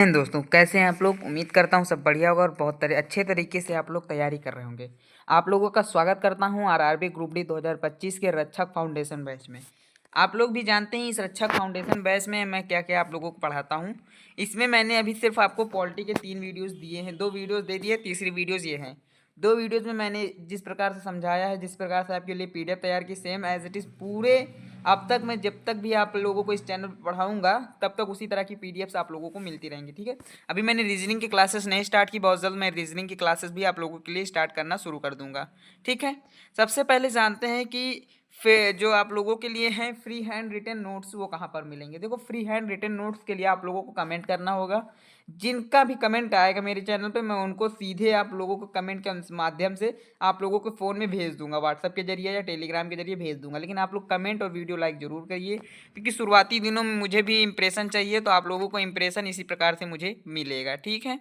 दोस्तों, कैसे हैं आप लोग। उम्मीद करता हूँ सब बढ़िया होगा और बहुत अच्छे तरीके से आप लोग तैयारी कर रहे होंगे। आप लोगों का स्वागत करता हूँ आरआरबी ग्रुप डी 2025 के रक्षक फाउंडेशन बैच में। आप लोग भी जानते हैं इस रक्षक फाउंडेशन बैच में मैं क्या क्या आप लोगों को पढ़ाता हूँ। इसमें मैंने अभी सिर्फ आपको पॉलिटी के 3 वीडियोज़ दिए हैं, 2 वीडियोज़ दे दिए, तीसरी वीडियोज़ ये हैं। 2 वीडियोज़ में मैंने जिस प्रकार से समझाया है, जिस प्रकार से आपके लिए पीडीएफ तैयार की, सेम एज इट इज़ पूरे अब तक मैं जब तक भी आप लोगों को इस चैनल पर पढ़ाऊंगा तब तक उसी तरह की पीडीएफ्स आप लोगों को मिलती रहेंगी। ठीक है, अभी मैंने रीजनिंग की क्लासेस नहीं स्टार्ट की, बहुत जल्द मैं रीजनिंग की क्लासेस भी आप लोगों के लिए स्टार्ट करना शुरू कर दूंगा। ठीक है, सबसे पहले जानते हैं कि जो आप लोगों के लिए हैं फ्री हैंड रिटन नोट्स वो कहाँ पर मिलेंगे। देखो, फ्री हैंड रिटन नोट्स के लिए आप लोगों को कमेंट करना होगा। जिनका भी कमेंट आएगा मेरे चैनल पे मैं उनको सीधे आप लोगों को कमेंट के माध्यम से आप लोगों को फ़ोन में भेज दूंगा, व्हाट्सएप के जरिए या टेलीग्राम के जरिए भेज दूंगा। लेकिन आप लोग कमेंट और वीडियो लाइक जरूर करिए, क्योंकि शुरुआती दिनों में मुझे भी इंप्रेशन चाहिए, तो आप लोगों को इंप्रेशन इसी प्रकार से मुझे मिलेगा। ठीक है,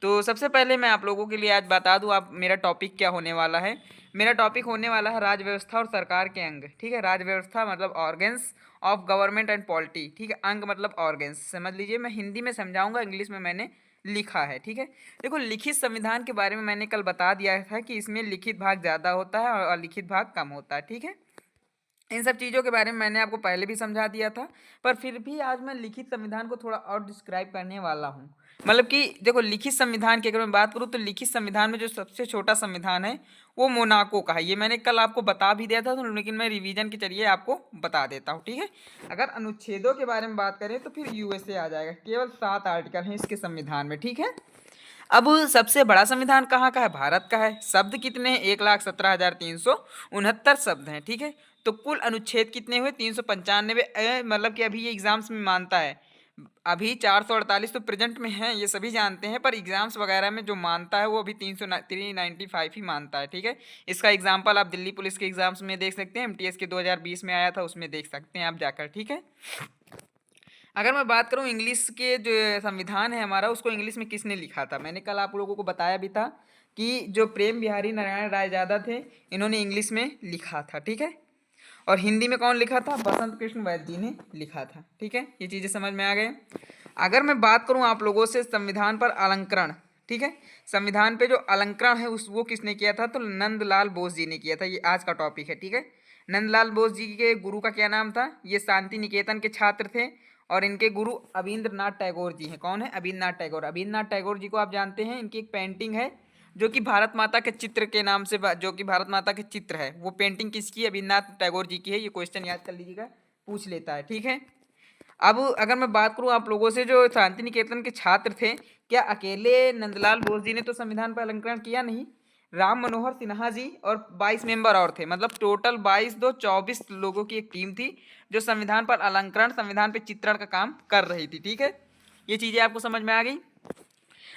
तो सबसे पहले मैं आप लोगों के लिए आज बता दूं आप मेरा टॉपिक क्या होने वाला है। मेरा टॉपिक होने वाला है राज्य व्यवस्था और सरकार के अंग। ठीक है, राज्य व्यवस्था मतलब organs of government and polity. ठीक है, अंग मतलब ऑर्गेन्स समझ लीजिए। मैं हिंदी में समझाऊंगा, इंग्लिश में मैंने लिखा है। ठीक है, देखो, लिखित संविधान के बारे में मैंने कल बता दिया था कि इसमें लिखित भाग ज़्यादा होता है और अलिखित भाग कम होता है। ठीक है, इन सब चीज़ों के बारे में मैंने आपको पहले भी समझा दिया था, पर फिर भी आज मैं लिखित संविधान को थोड़ा और डिस्क्राइब करने वाला हूँ। मतलब कि देखो, लिखित संविधान की अगर मैं बात करूँ तो लिखित संविधान में जो सबसे छोटा संविधान है वो मोनाको का है। ये मैंने कल आपको बता भी दिया था, तो लेकिन मैं रिवीजन के जरिए आपको बता देता हूँ। ठीक है, अगर अनुच्छेदों के बारे में बात करें तो फिर यूएसए आ जाएगा। केवल 7 आर्टिकल हैं इसके संविधान में। ठीक है, अब सबसे बड़ा संविधान कहाँ का है? भारत का है। शब्द कितने हैं? 1,17,369 शब्द हैं। ठीक है, तो कुल अनुच्छेद कितने हुए? 395। मतलब कि अभी ये एग्जाम्स में मानता है। अभी 448 तो प्रेजेंट में है, ये सभी जानते हैं, पर एग्जाम्स वगैरह में जो मानता है वो अभी 395 ही मानता है। ठीक है, इसका एग्जाम्पल आप दिल्ली पुलिस के एग्जाम्स में देख सकते हैं, एमटीएस के 2020 में आया था, उसमें देख सकते हैं आप जाकर। ठीक है, अगर मैं बात करूं इंग्लिश के जो संविधान है हमारा, उसको इंग्लिश में किसने लिखा था? मैंने कल आप लोगों को बताया भी था कि जो प्रेम बिहारी नारायण रायजादा थे, इन्होंने इंग्लिश में लिखा था। ठीक है, और हिंदी में कौन लिखा था? बसंत कृष्ण वैद्य जी ने लिखा था। ठीक है, ये चीज़ें समझ में आ गए। अगर मैं बात करूं आप लोगों से संविधान पर अलंकरण, ठीक है, संविधान पे जो अलंकरण है उस वो किसने किया था? तो नंदलाल बोस जी ने किया था। ये आज का टॉपिक है। ठीक है, नंदलाल बोस जी के गुरु का क्या नाम था? ये शांति निकेतन के छात्र थे और इनके गुरु अविंद्रनाथ टैगोर जी हैं। कौन है? अविंद्रनाथ टैगोर। अविंद्रनाथ टैगोर जी को आप जानते हैं, इनकी एक पेंटिंग है जो कि भारत माता के चित्र के नाम से, जो कि भारत माता के चित्र है, वो पेंटिंग किसकी है? अविंद्रनाथ टैगोर जी की है। ये क्वेश्चन याद कर लीजिएगा, पूछ लेता है। ठीक है, अब अगर मैं बात करूं आप लोगों से, जो शांति निकेतन के छात्र थे, क्या अकेले नंदलाल बोस जी ने तो संविधान पर अलंकरण किया? नहीं, राम मनोहर सिन्हा जी और 22 मेंबर और थे। मतलब टोटल 22 दो 24 लोगों की एक टीम थी जो संविधान पर अलंकरण, संविधान पर चित्रण का काम कर रही थी। ठीक है, ये चीजें आपको समझ में आ गई।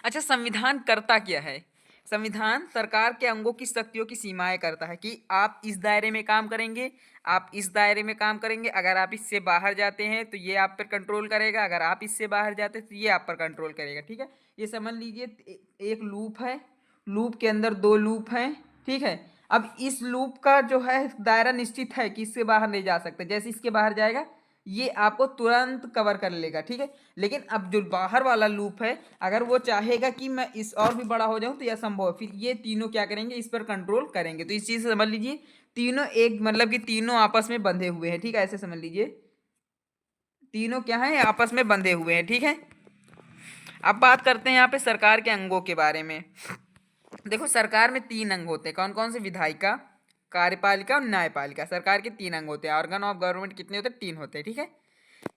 अच्छा, संविधान करता क्या है? संविधान सरकार के अंगों की शक्तियों की सीमाएं करता है कि आप इस दायरे में काम करेंगे, आप इस दायरे में काम करेंगे, अगर आप इससे बाहर जाते हैं तो ये आप पर कंट्रोल करेगा, अगर आप इससे बाहर जाते हैं तो ये आप पर कंट्रोल करेगा। ठीक है, ये समझ लीजिए एक लूप है, लूप के अंदर 2 लूप हैं। ठीक है, अब इस लूप का जो है दायरा निश्चित है कि इससे बाहर नहीं जा सकते। जैसे इसके बाहर जाएगा ये आपको तुरंत कवर कर लेगा। ठीक है, लेकिन अब जो बाहर वाला लूप है, अगर वो चाहेगा कि मैं इस और भी बड़ा हो जाऊं तो यह संभव है, फिर ये तीनों क्या करेंगे? इस पर कंट्रोल करेंगे। तो इस चीज से समझ लीजिए तीनों एक, मतलब कि तीनों आपस में बंधे हुए हैं। ठीक है, ऐसे समझ लीजिए तीनों क्या है? आपस में बंधे हुए हैं। ठीक है, अब बात करते हैं यहाँ पे सरकार के अंगों के बारे में। देखो, सरकार में 3 अंग होते हैं। कौन कौन से? विधायिका, कार्यपालिका और न्यायपालिका। सरकार के 3 अंग होते हैं। ऑर्गन ऑफ गवर्नमेंट कितने होते हैं? 3 होते हैं। ठीक है,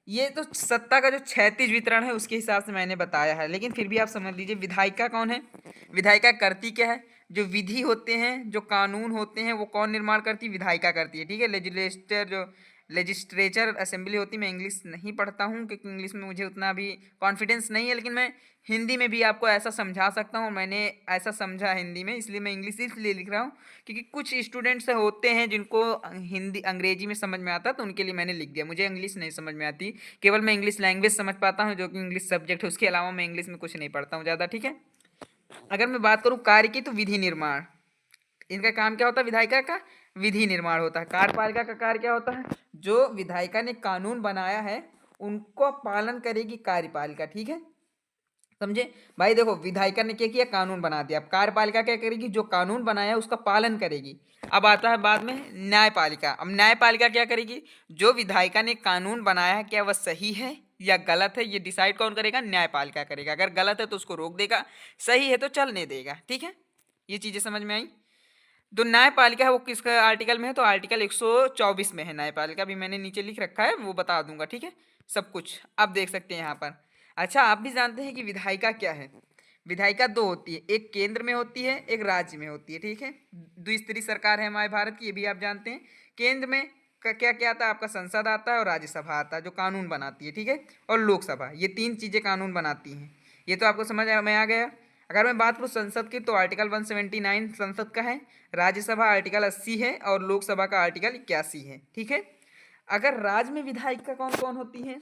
ये तो सत्ता का जो क्षैतिज वितरण है उसके हिसाब से मैंने बताया है, लेकिन फिर भी आप समझ लीजिए विधायिका कौन है? विधायिका करती क्या है? जो विधि होते हैं, जो कानून होते हैं, वो कौन निर्माण करती है? विधायिका करती है। ठीक है, लेजिस्लेचर जो लेजिस्ट्रेचर असेंबली होती है। मैं इंग्लिश नहीं पढ़ता हूँ क्योंकि इंग्लिश में मुझे उतना भी कॉन्फिडेंस नहीं है, लेकिन मैं हिंदी में भी आपको ऐसा समझा सकता हूँ। मैंने ऐसा समझा हिंदी में, इसलिए मैं इंग्लिश इसलिए लिख रहा हूँ क्योंकि कुछ स्टूडेंट्स होते हैं जिनको हिंदी अंग्रेजी में समझ में आता, तो उनके लिए मैंने लिख दिया। मुझे इंग्लिश नहीं समझ में आती, केवल मैं इंग्लिश लैंग्वेज समझ पाता हूँ जो कि इंग्लिश सब्जेक्ट है। उसके अलावा मैं इंग्लिश में कुछ नहीं पढ़ता हूँ ज़्यादा। ठीक है, अगर मैं बात करूँ कार्य की, तो विधि निर्माण। इनका काम क्या होता है? विधायिका का विधि निर्माण होता है। कार्यपालिका का कार्य क्या होता है? जो विधायिका ने कानून बनाया है उनको पालन करेगी कार्यपालिका। ठीक है, समझे भाई। देखो विधायिका ने क्या किया, कानून बना दिया। अब कार्यपालिका क्या करेगी, जो कानून बनाया उसका पालन करेगी। अब आता है बाद में न्यायपालिका। अब न्यायपालिका क्या करेगी, जो विधायिका ने कानून बनाया है क्या वह सही है या गलत है, ये डिसाइड कौन करेगा, न्यायपालिका करेगा। अगर गलत है तो उसको रोक देगा, सही है तो चलने देगा। ठीक है, ये चीजें समझ में आई। तो न्यायपालिका है वो किस आर्टिकल में है, तो आर्टिकल 124 में है न्यायपालिका। भी मैंने नीचे लिख रखा है, वो बता दूंगा। ठीक है, सब कुछ आप देख सकते हैं यहाँ पर। अच्छा, आप भी जानते हैं कि विधायिका क्या है। विधायिका दो होती है, एक केंद्र में होती है, एक राज्य में होती है। ठीक है, द्विस्तरीय सरकार है हमारे भारत की, ये भी आप जानते हैं। केंद्र में क्या क्या आता है, आपका संसद आता है और राज्यसभा आता है जो कानून बनाती है। ठीक है, और लोकसभा, ये तीन चीज़ें कानून बनाती हैं। ये तो आपको समझ में आ गया। अगर मैं बात करूँ संसद की, तो आर्टिकल 179 संसद का है, राज्यसभा आर्टिकल 80 है और लोकसभा का आर्टिकल 81 है। ठीक है, अगर राज्य में विधायिका कौन कौन होती है,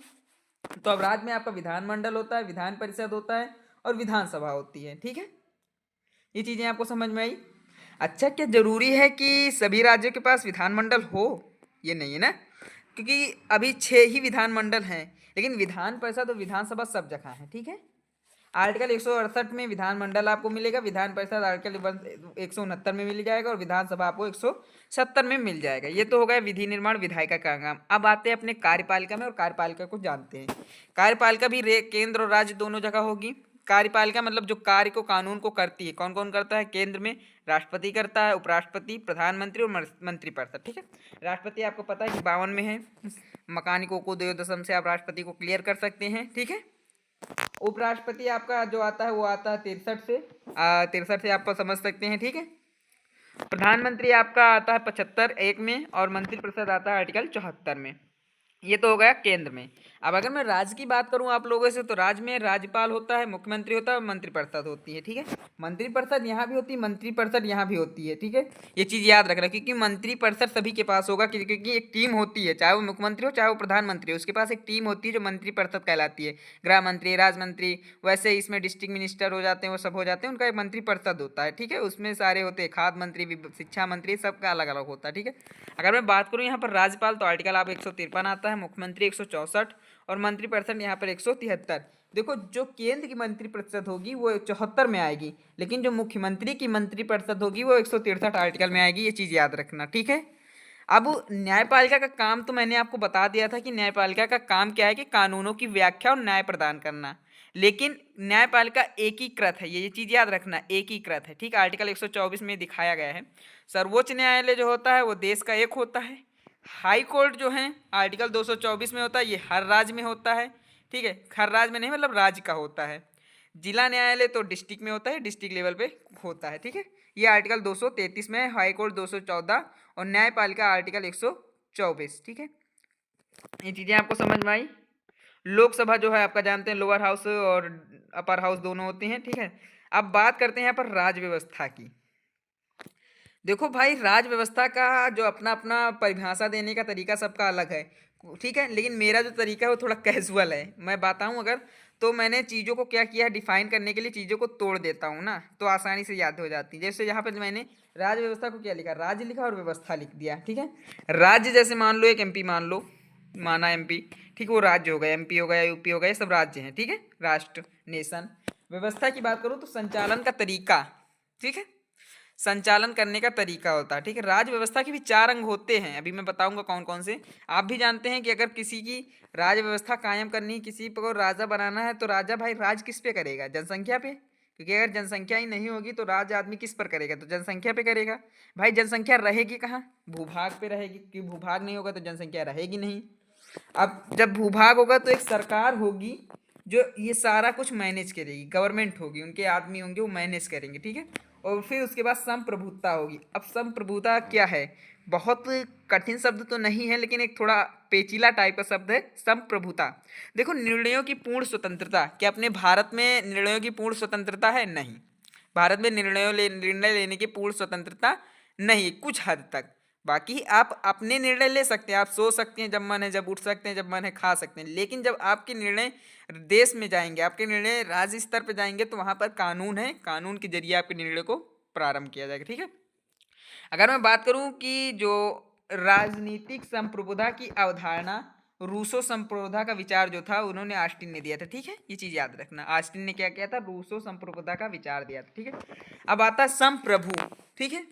तो अब राज्य में आपका विधानमंडल होता है, विधान परिषद होता है और विधानसभा होती है। ठीक है, ये चीज़ें आपको समझ में आई। अच्छा, क्या जरूरी है कि सभी राज्यों के पास विधानमंडल हो, ये नहीं है ना, क्योंकि अभी 6 ही विधानमंडल हैं, लेकिन विधान परिषद और विधानसभा सब जगह है। ठीक है, आर्टिकल 168 में विधानमंडल आपको मिलेगा, विधान परिषद आर्टिकल 169 में मिल जाएगा और विधानसभा आपको 170 में मिल जाएगा। ये तो हो गया विधि निर्माण विधायिका का काम। अब आते हैं अपने कार्यपालिका में और कार्यपालिका को जानते हैं। कार्यपालिका भी केंद्र और राज्य दोनों जगह होगी। कार्यपालिका मतलब जो कार्य को कानून को करती है, कौन कौन करता है, केंद्र में राष्ट्रपति करता है, उपराष्ट्रपति, प्रधानमंत्री और मंत्रिपरिषद। ठीक है, राष्ट्रपति आपको पता है कि 52 में है, मकानिकों को 2 दशम से आप राष्ट्रपति को क्लियर कर सकते हैं। ठीक है, उपराष्ट्रपति आपका जो आता है वो आता है 63 से, 63 से आप समझ सकते हैं। ठीक है, प्रधानमंत्री आपका आता है 75 एक में और मंत्रिपरिषद आता है आर्टिकल 74 में। ये तो हो गया केंद्र में। अब अगर मैं राज्य की बात करूं आप लोगों से, तो राज्य में राज्यपाल होता है, मुख्यमंत्री होता है और मंत्रिपरिषद होती है। ठीक है, मंत्रिपरिषद यहाँ भी होती है, मंत्रिपरिषद यहाँ भी होती है। ठीक है, ये चीज़ याद रखना, क्योंकि मंत्रिपरिषद सभी के पास होगा, क्योंकि एक टीम होती है, चाहे वो मुख्यमंत्री हो चाहे वो प्रधानमंत्री हो, उसके पास एक टीम होती है जो मंत्रिपरिषद कहलाती है। गृह मंत्री, राज्य मंत्री, वैसे इसमें डिस्ट्रिक्ट मिनिस्टर हो जाते हैं, वो सब हो जाते हैं, उनका एक मंत्रिपरिषद होता है। ठीक है, उसमें सारे होते हैं, खाद्य मंत्री, शिक्षा मंत्री, सबका अलग अलग होता है। ठीक है, अगर मैं बात करूँ यहाँ पर राज्यपाल, तो आर्टिकल आप 153 आता है, मुख्यमंत्री 164 और मंत्रिपरिषद यहाँ पर 173। देखो, जो केंद्र की मंत्रिपरिषद होगी वो 74 में आएगी, लेकिन जो मुख्यमंत्री की मंत्रिपरिषद होगी वो 163 आर्टिकल में आएगी। ये चीज़ याद रखना। ठीक है, अब न्यायपालिका का काम तो मैंने आपको बता दिया था कि न्यायपालिका का काम क्या है, कि कानूनों की व्याख्या और न्याय प्रदान करना। लेकिन न्यायपालिका एकीकृत है, ये चीज़ याद रखना, एकीकृत है। ठीक, आर्टिकल 124 में दिखाया गया है। सर्वोच्च न्यायालय जो होता है वो देश का एक होता है। हाई कोर्ट जो है आर्टिकल 224 में होता है, ये हर राज्य में होता है। ठीक है, हर राज्य में नहीं, मतलब राज्य का होता है। जिला न्यायालय तो डिस्ट्रिक्ट में होता है, डिस्ट्रिक्ट लेवल पे होता है। ठीक है, ये आर्टिकल 233 में है, हाई कोर्ट 214 और न्यायपालिका आर्टिकल 124। ठीक है, ये चीज़ें आपको समझ में आई। लोकसभा जो है आपका जानते हैं, लोअर हाउस और अपर हाउस दोनों होते हैं। ठीक है, अब बात करते हैं यहाँ पर राज व्यवस्था की। देखो भाई, राज व्यवस्था का जो अपना अपना परिभाषा देने का तरीका सबका अलग है। ठीक है, लेकिन मेरा जो तरीका है वो थोड़ा कैजुअल है। मैं बताऊं अगर, तो मैंने चीज़ों को क्या किया है, डिफाइन करने के लिए चीज़ों को तोड़ देता हूँ ना, तो आसानी से याद हो जाती है। जैसे यहाँ पर मैंने राज्य व्यवस्था को क्या लिखा, राज्य लिखा और व्यवस्था लिख दिया। ठीक है, राज्य जैसे मान लो एक एमपी मान लो, माना एमपी, ठीक, वो राज्य हो गया, एमपी हो गया, यूपी हो गया, ये सब राज्य हैं। ठीक है, राष्ट्र, नेशन। व्यवस्था की बात करूँ तो संचालन का तरीका। ठीक है, संचालन करने का तरीका होता है। ठीक है, राज्य व्यवस्था के भी 4 अंग होते हैं, अभी मैं बताऊंगा कौन कौन से। आप भी जानते हैं कि अगर किसी की राज्य व्यवस्था कायम करनी, किसी को राजा बनाना है, तो राजा भाई राज किस पे करेगा, जनसंख्या पे। क्योंकि अगर जनसंख्या ही नहीं होगी तो राज आदमी किस पर करेगा, तो जनसंख्या पे करेगा। भाई जनसंख्या रहेगी कहाँ, भूभाग पे रहेगी, क्योंकि भूभाग नहीं होगा तो जनसंख्या रहेगी नहीं। अब जब भूभाग होगा तो एक सरकार होगी जो ये सारा कुछ मैनेज करेगी, गवर्नमेंट होगी, उनके आदमी होंगे वो मैनेज करेंगे। ठीक है, और फिर उसके बाद संप्रभुता होगी। अब संप्रभुता क्या है, बहुत कठिन शब्द तो नहीं है, लेकिन एक थोड़ा पेचीला टाइप का शब्द है, संप्रभुता। देखो, निर्णयों की पूर्ण स्वतंत्रता, क्या अपने भारत में निर्णयों की पूर्ण स्वतंत्रता है, नहीं। भारत में निर्णय लेने की पूर्ण स्वतंत्रता नहीं, कुछ हद तक। बाकी आप अपने निर्णय ले सकते हैं, आप सो सकते हैं जब मन है, जब उठ सकते हैं जब मन है, खा सकते हैं, लेकिन जब आपके निर्णय देश में जाएंगे, आपके निर्णय राज्य स्तर पर जाएंगे, तो वहाँ पर कानून है, कानून के जरिए आपके निर्णय को प्रारंभ किया जाएगा। ठीक है, अगर मैं बात करूं कि जो राजनीतिक संप्रभुता की अवधारणा रूसो संप्रभुता का विचार जो था उन्होंने ऑस्टिन ने दिया था। ठीक है, ये चीज याद रखना, ऑस्टिन ने क्या किया था, रूसो संप्रभुता का विचार दिया था। ठीक है, अब आता है संप्रभु। ठीक है,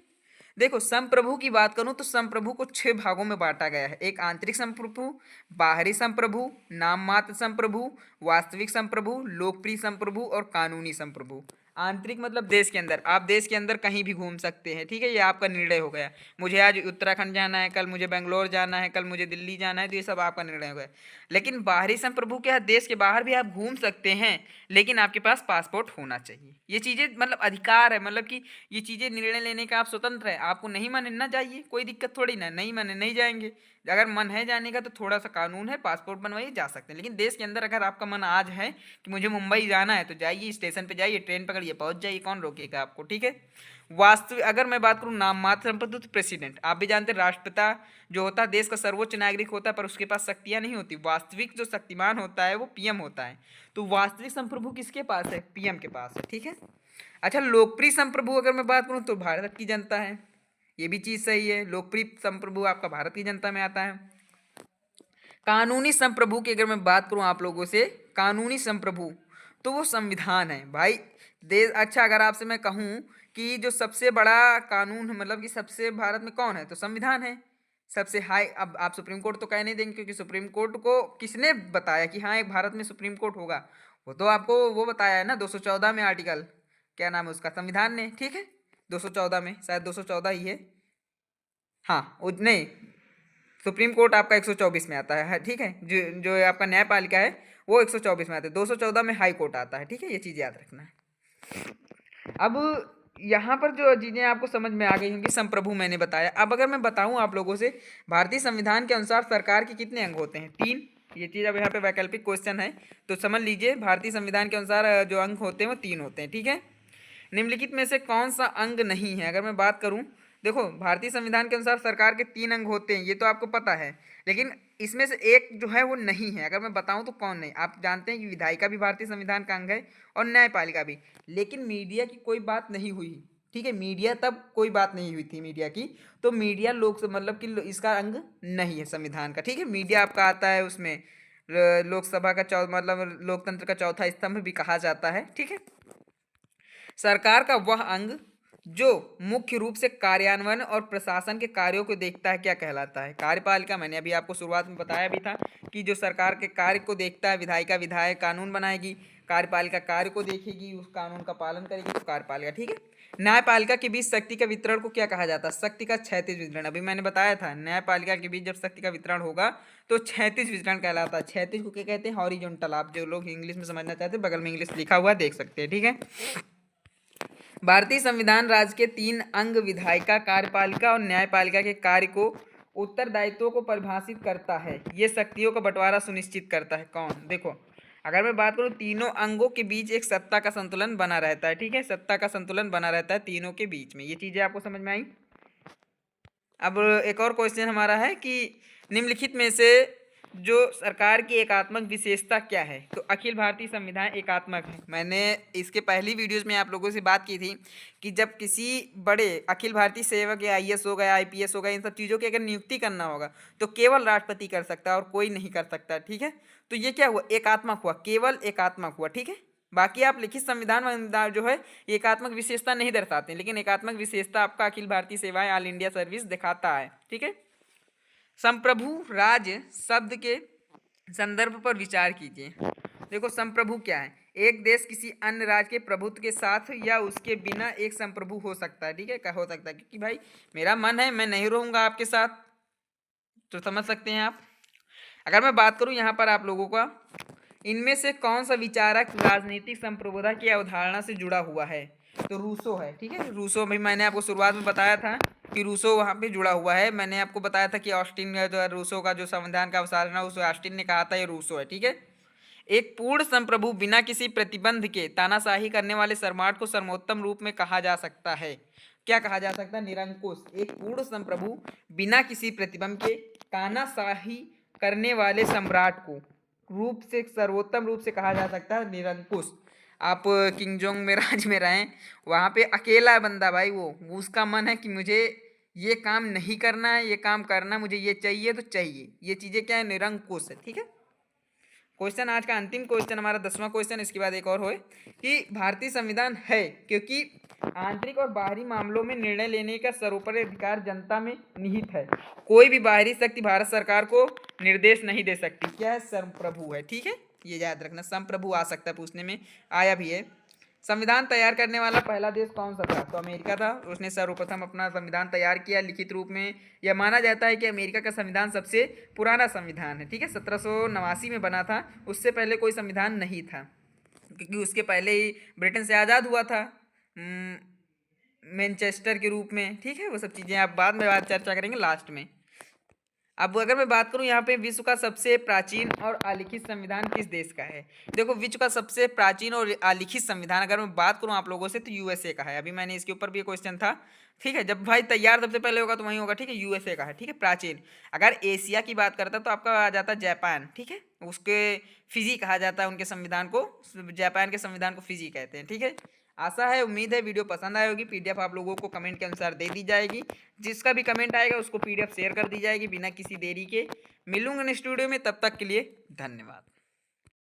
देखो संप्रभु की बात करूं तो संप्रभु को 6 भागों में बांटा गया है। एक आंतरिक संप्रभु, बाहरी संप्रभु, नाम मात्र संप्रभु, वास्तविक संप्रभु, लोकप्रिय संप्रभु और कानूनी संप्रभु। आंतरिक मतलब देश के अंदर, आप देश के अंदर कहीं भी घूम सकते हैं। ठीक है, ये आपका निर्णय हो गया, मुझे आज उत्तराखंड जाना है, कल मुझे बेंगलोर जाना है, कल मुझे दिल्ली जाना है, तो ये सब आपका निर्णय हो गया। लेकिन बाहरी संप्रभु क्या है, देश के बाहर भी आप घूम सकते हैं, लेकिन आपके पास पासपोर्ट होना चाहिए। ये चीज़ें मतलब अधिकार है, मतलब कि ये चीज़ें निर्णय लेने का आप स्वतंत्र है, आपको नहीं माने ना जाइए, कोई दिक्कत थोड़ी ना, नहीं माने नहीं जाएंगे। अगर मन है जाने का तो थोड़ा सा कानून है, पासपोर्ट बनवाइए, जा सकते हैं। लेकिन देश के अंदर अगर आपका मन आज है कि मुझे मुंबई जाना है तो जाइए, स्टेशन पे जाइए, ट्रेन पकड़िए, पहुंच जाइए, कौन रोकेगा आपको। ठीक है, वास्तविक अगर मैं बात करूं नाम मात्र संपत्ति तो प्रेसिडेंट, आप भी जानते हैं राष्ट्रपिता जो होता है देश का सर्वोच्च नागरिक होता है, पर उसके पास शक्तियां नहीं होती। वास्तविक जो शक्तिमान होता है वो पीएम होता है। तो वास्तविक संप्रभु किसके पास है, पीएम के पास है। ठीक है, अच्छा लोकप्रिय संप्रभु अगर मैं बात करूं तो भारत की जनता है, ये भी चीज सही है, लोकप्रिय संप्रभु आपका भारत की जनता में आता है। कानूनी संप्रभु की अगर मैं बात करूं आप लोगों से, कानूनी संप्रभु तो वो संविधान है भाई देश। अच्छा अगर आपसे मैं कहूं कि जो सबसे बड़ा कानून है, मतलब कि सबसे भारत में कौन है, तो संविधान है सबसे हाई। अब आप सुप्रीम कोर्ट तो कह नहीं देंगे, क्योंकि सुप्रीम कोर्ट को किसने बताया कि हाँ एक भारत में सुप्रीम कोर्ट होगा, वो तो आपको वो बताया है ना 214 में आर्टिकल, क्या नाम है उसका, संविधान ने। ठीक है, 214 में, शायद 214 ही है, हाँ नहीं, सुप्रीम कोर्ट आपका 124 में आता है। ठीक है, जो जो आपका न्यायपालिका है वो 124 में आता है, 214 में हाई कोर्ट आता है। ठीक है, ये चीज़ याद रखना है। अब यहाँ पर जो चीज़ें आपको समझ में आ गई होंगी, संप्रभु मैंने बताया। अब अगर मैं बताऊँ आप लोगों से, भारतीय संविधान के अनुसार सरकार के कितने अंग होते हैं, 3। ये चीज़ अब यहाँ पे वैकल्पिक क्वेश्चन है, तो समझ लीजिए भारतीय संविधान के अनुसार जो अंग होते हैं वो 3 होते हैं। ठीक है, निम्नलिखित में से कौन सा अंग नहीं है, अगर मैं बात करूं, देखो भारतीय संविधान के अनुसार सरकार के 3 अंग होते हैं, ये तो आपको पता है, लेकिन इसमें से एक जो है वो नहीं है। अगर मैं बताऊं तो कौन नहीं, आप जानते हैं कि विधायिका भी भारतीय संविधान का अंग है और न्यायपालिका भी, लेकिन मीडिया की कोई बात नहीं हुई। ठीक है, मीडिया तब कोई बात नहीं हुई थी मीडिया की, तो मीडिया लोक मतलब कि इसका अंग नहीं है संविधान का। ठीक है, मीडिया आपका आता है उसमें लोकसभा का मतलब लोकतंत्र का चौथा स्तंभ भी कहा जाता है। ठीक है, सरकार का वह अंग जो मुख्य रूप से कार्यान्वयन और प्रशासन के कार्यों को देखता है क्या कहलाता है, कार्यपालिका। मैंने अभी आपको शुरुआत में बताया भी था कि जो सरकार के कार्य को देखता है, विधायिका विधायक कानून बनाएगी, कार्यपालिका कार्य को देखेगी, उस कानून का पालन करेगी, तो कार्यपालिका। ठीक है, न्यायपालिका के बीच शक्ति का वितरण को क्या कहा जाता है, शक्ति का क्षैतिज वितरण। अभी मैंने बताया था न्यायपालिका के बीच जब शक्ति का वितरण होगा तो क्षैतिज वितरण कहलाता है। क्षैतिज को क्या कहते हैं, हॉरिजॉन्टल। आप जो लोग इंग्लिश में समझना चाहते हैं बगल में इंग्लिश लिखा हुआ देख सकते हैं। ठीक है, भारतीय संविधान राज्य के 3 अंग विधायिका, कार्यपालिका और न्यायपालिका के कार्य को, उत्तरदायित्वों को परिभाषित करता है। ये शक्तियों का बंटवारा सुनिश्चित करता है। कौन, देखो अगर मैं बात करूं, तीनों अंगों के बीच एक सत्ता का संतुलन बना रहता है। ठीक है, सत्ता का संतुलन बना रहता है तीनों के बीच में। ये चीजें आपको समझ में आई। अब एक और क्वेश्चन हमारा है कि निम्नलिखित में से जो सरकार की एकात्मक विशेषता क्या है, तो अखिल भारतीय संविधान एकात्मक है। मैंने इसके पहली वीडियोस में आप लोगों से बात की थी कि जब किसी बड़े अखिल भारतीय सेवक या आईएएस हो गया, आईपीएस हो गया, इन सब चीज़ों की अगर नियुक्ति करना होगा तो केवल राष्ट्रपति कर सकता है और कोई नहीं कर सकता। ठीक है, तो ये क्या हुआ, एकात्मक हुआ, केवल एकात्मक हुआ। ठीक है, बाकी आप लिखित संविधान जो है एकात्मक विशेषता नहीं दर्शाते, लेकिन एकात्मक विशेषता आपका अखिल भारतीय सेवाएं ऑल इंडिया सर्विस दिखाता है। ठीक है, संप्रभु राज्य शब्द के संदर्भ पर विचार कीजिए। देखो संप्रभु क्या है, एक देश किसी अन्य राज्य के प्रभुत्व के साथ या उसके बिना एक संप्रभु हो सकता है। ठीक है, क्या हो सकता है, क्योंकि भाई मेरा मन है मैं नहीं रहूंगा आपके साथ, तो समझ सकते हैं आप। अगर मैं बात करूं यहाँ पर आप लोगों का, इनमें से कौन सा विचारक राजनीतिक संप्रभुता की अवधारणा से जुड़ा हुआ है, तो रूसो है। ठीक है, रूसो भाई मैंने आपको शुरुआत में बताया था कि रूसो वहाँ पे जुड़ा हुआ है। मैंने आपको बताया था कि ऑस्टिन जो है रूसो का जो संविधान का अवधारणा उसे ऑस्टिन ने कहा था, ये रूसो है। ठीक है, एक पूर्ण संप्रभु बिना किसी प्रतिबंध के तानाशाही करने वाले सम्राट को सर्वोत्तम रूप में कहा जा सकता है। क्या कहा जा सकता है, निरंकुश। एक पूर्ण संप्रभु बिना किसी प्रतिबंध के तानाशाही करने वाले सम्राट को रूप से सर्वोत्तम रूप से कहा जा सकता है निरंकुश। आप किंगजोंग में राज्य में रहें, वहाँ पे अकेला बंदा भाई वो उसका मन है कि मुझे ये काम नहीं करना है, ये काम करना, मुझे ये चाहिए तो चाहिए, ये चीज़ें क्या है, निरंकुश है। ठीक है। क्वेश्चन आज का अंतिम क्वेश्चन हमारा 10वां क्वेश्चन, इसके बाद एक और होए कि भारतीय संविधान है क्योंकि आंतरिक और बाहरी मामलों में निर्णय लेने का सर्वोपरि अधिकार जनता में निहित है। कोई भी बाहरी शक्ति भारत सरकार को निर्देश नहीं दे सकती। क्या है, संप्रभु है। ठीक है, ये याद रखना, संप्रभु आ सकता है पूछने में, आया भी है। संविधान तैयार करने वाला पहला देश कौन सा था, तो अमेरिका था। उसने सर्वप्रथम अपना संविधान तैयार किया लिखित रूप में। यह माना जाता है कि अमेरिका का संविधान सबसे पुराना संविधान है। ठीक है, 1789 में बना था, उससे पहले कोई संविधान नहीं था, क्योंकि उसके पहले ही ब्रिटेन से आज़ाद हुआ था मैनचेस्टर के रूप में। ठीक है, वो सब चीज़ें आप बाद में चर्चा करेंगे लास्ट में। अब अगर मैं बात करूं यहाँ पे विश्व का सबसे प्राचीन और अलिखित संविधान किस देश का है। देखो, विश्व का सबसे प्राचीन और अलिखित संविधान अगर मैं बात करूं आप लोगों से तो यूएसए का है। अभी मैंने इसके ऊपर भी क्वेश्चन था। ठीक है, जब भाई तैयार सबसे पहले होगा तो वहीं होगा। ठीक है, यूएसए का है। ठीक है, प्राचीन। अगर एशिया की बात करता तो आपका आ जाता जापान। ठीक है, उसके फिजी कहा जाता है, उनके संविधान को, जापान के संविधान को फिजी कहते हैं। ठीक है, आशा है, उम्मीद है वीडियो पसंद आई होगी। पीडीएफ आप लोगों को कमेंट के अनुसार दे दी जाएगी। जिसका भी कमेंट आएगा उसको पीडीएफ शेयर कर दी जाएगी बिना किसी देरी के। मिलूंगा स्टूडियो में, तब तक के लिए धन्यवाद।